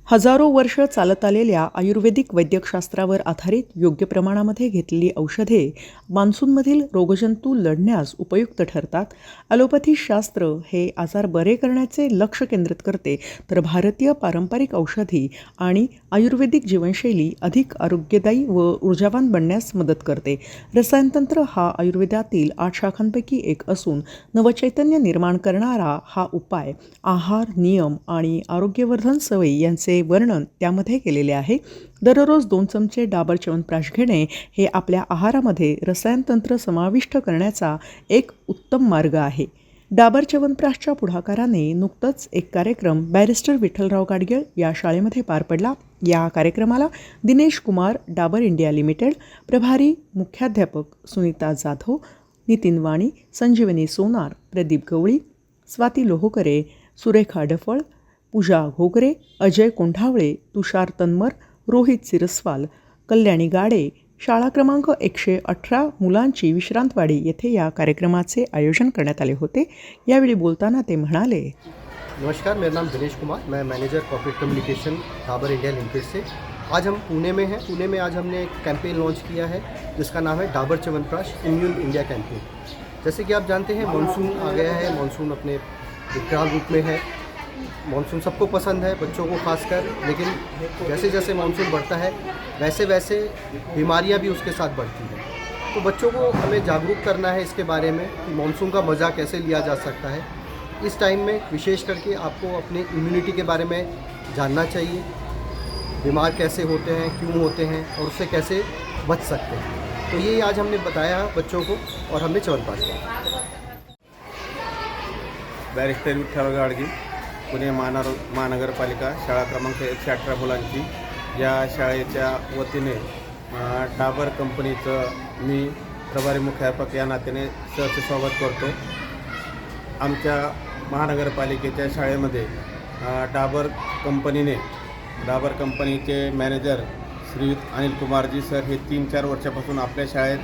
हजारो वर्ष चालत आलेल्या आयुर्वेदिक वैद्यकशास्त्रावर आधारित योग्य प्रमाणामध्ये घेतलेली औषधे मान्सूनमधील रोगजंतू लढण्यास उपयुक्त ठरतात. ॲलोपॅथी शास्त्र हे आजार बरे करण्याचे लक्ष केंद्रित करते, तर भारतीय पारंपरिक औषधी आणि आयुर्वेदिक जीवनशैली अधिक आरोग्यदायी व ऊर्जावान बनण्यास मदत करते. रसायनतंत्र हा आयुर्वेदातील 8 शाखांपैकी एक असून नवचैतन्य निर्माण करणारा हा उपाय आहार, नियम आणि आरोग्यवर्धन सवयी यांचे वर्णन त्यामध्ये केलेले आहे. दररोज 2 चमचे डाबर च्यवनप्रकाश घेणे हे आपल्या आहारामध्ये रसायनतंत्र समाविष्ट करण्याचा एक उत्तम मार्ग आहे. डाबर च्यवनप्रकाशच्या पुढाकाराने नुकतंच एक कार्यक्रम बॅरिस्टर विठ्ठलराव गाडगीळ या शाळेमध्ये पार पडला. या कार्यक्रमाला दिनेश कुमार, डाबर इंडिया लिमिटेड, प्रभारी मुख्याध्यापक सुनीता जाधव, नितीन वाणी, संजीवनी सोनार, प्रदीप गवळी, स्वाती लोहोकरे, सुरेखा डफळ, पूजा घोगरे, अजय कोंढावळे, तुषार तन्मर, रोहित सिरस्वाल, कल्याणी गाडे, शाळा क्रमांक 118 मुलांची विश्रांतवाडी येथे या कार्यक्रमाचे आयोजन करण्यात आले होते. यावेळी बोलताना ते म्हणाले, नमस्कार, मेरा नाम दिनेश कुमार, मैं manager corporate communication Dabur India limited से। आज हम पुणे में हैं। पुणे में आज हमने एक कैंपेन लॉन्च किया है जिसका नाम है Dabur chyawanprash immune India campaign. जैसे कि आप जानते हैं, मानसून आ गया है। मानसून अपने विकराल रूप में है। मानसून सबको पसंद है, बच्चों को खासकर, लेकिन जैसे जैसे मानसून बढ़ता है वैसे वैसे बीमारियां भी उसके साथ बढ़ती हैं। तो बच्चों को हमें जागरूक करना है इसके बारे में कि मानसून का मज़ा कैसे लिया जा सकता है। इस टाइम में विशेष करके आपको अपने इम्यूनिटी के बारे में जानना चाहिए, बीमार कैसे होते हैं, क्यों होते हैं और उससे कैसे बच सकते हैं। तो ये आज हमने बताया बच्चों को और हमने च्यवनप्राश किया। बॅरिस्टर विठ्ठलराव गाडगीळ, पुणे महानगरपालिका, शाळा क्रमांक 118 मुलांची, या शाळेच्या वतीने डाबर कंपनीचं मी प्रभारी मुख्याध्यापक या नात्याने सहर्ष स्वागत करतो. आमच्या महानगरपालिकेच्या शाळेमध्ये डाबर कंपनीचे मॅनेजर श्रीयुत अनिल कुमारजी सर हे 3-4 वर्षापासून आपल्या शाळेत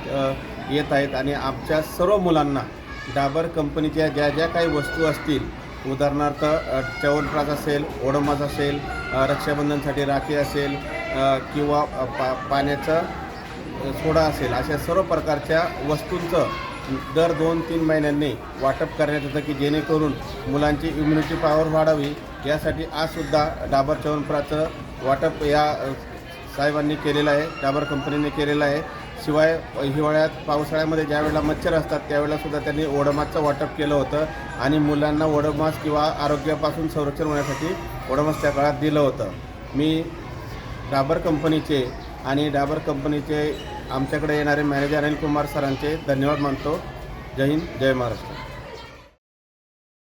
येत आहेत आणि आमच्या सर्व मुलांना डाबर कंपनीच्या ज्या ज्या काही वस्तू असतील, उदाहरणार्थ च्यवनप्राश असेल, ओडोमॉस असेल, रक्षाबंधनसाठी राखी असेल किंवा पाण्याचा सोडा असेल, अशा सर्व प्रकारच्या वस्तूंचं दर 2-3 महिन्यांनी वाटप करण्यात येतं की जेणेकरून मुलांची इम्युनिटी पॉवर वाढावी. यासाठी आजसुद्धा डाबर च्यवनप्राशचं वाटप या साहेबांनी केलेलं आहे, डाबर कंपनीने केलेलं आहे. शिवाय हिवाळ्यात, पावसाळ्यामध्ये ज्या वेळेला मच्छर असतात त्यावेळेलासुद्धा त्यांनी ओडोमॉसचं वाटप केलं होतं आणि मुलांना ओडोमॉस किंवा आरोग्यापासून संरक्षण होण्यासाठी ओडोमॉस त्या काळात दिलं होतं. मी डाबर कंपनीचे आमच्याकडे येणारे मॅनेजर अनिल कुमार सरांचे धन्यवाद मानतो. जय हिंद, जय महाराष्ट्र.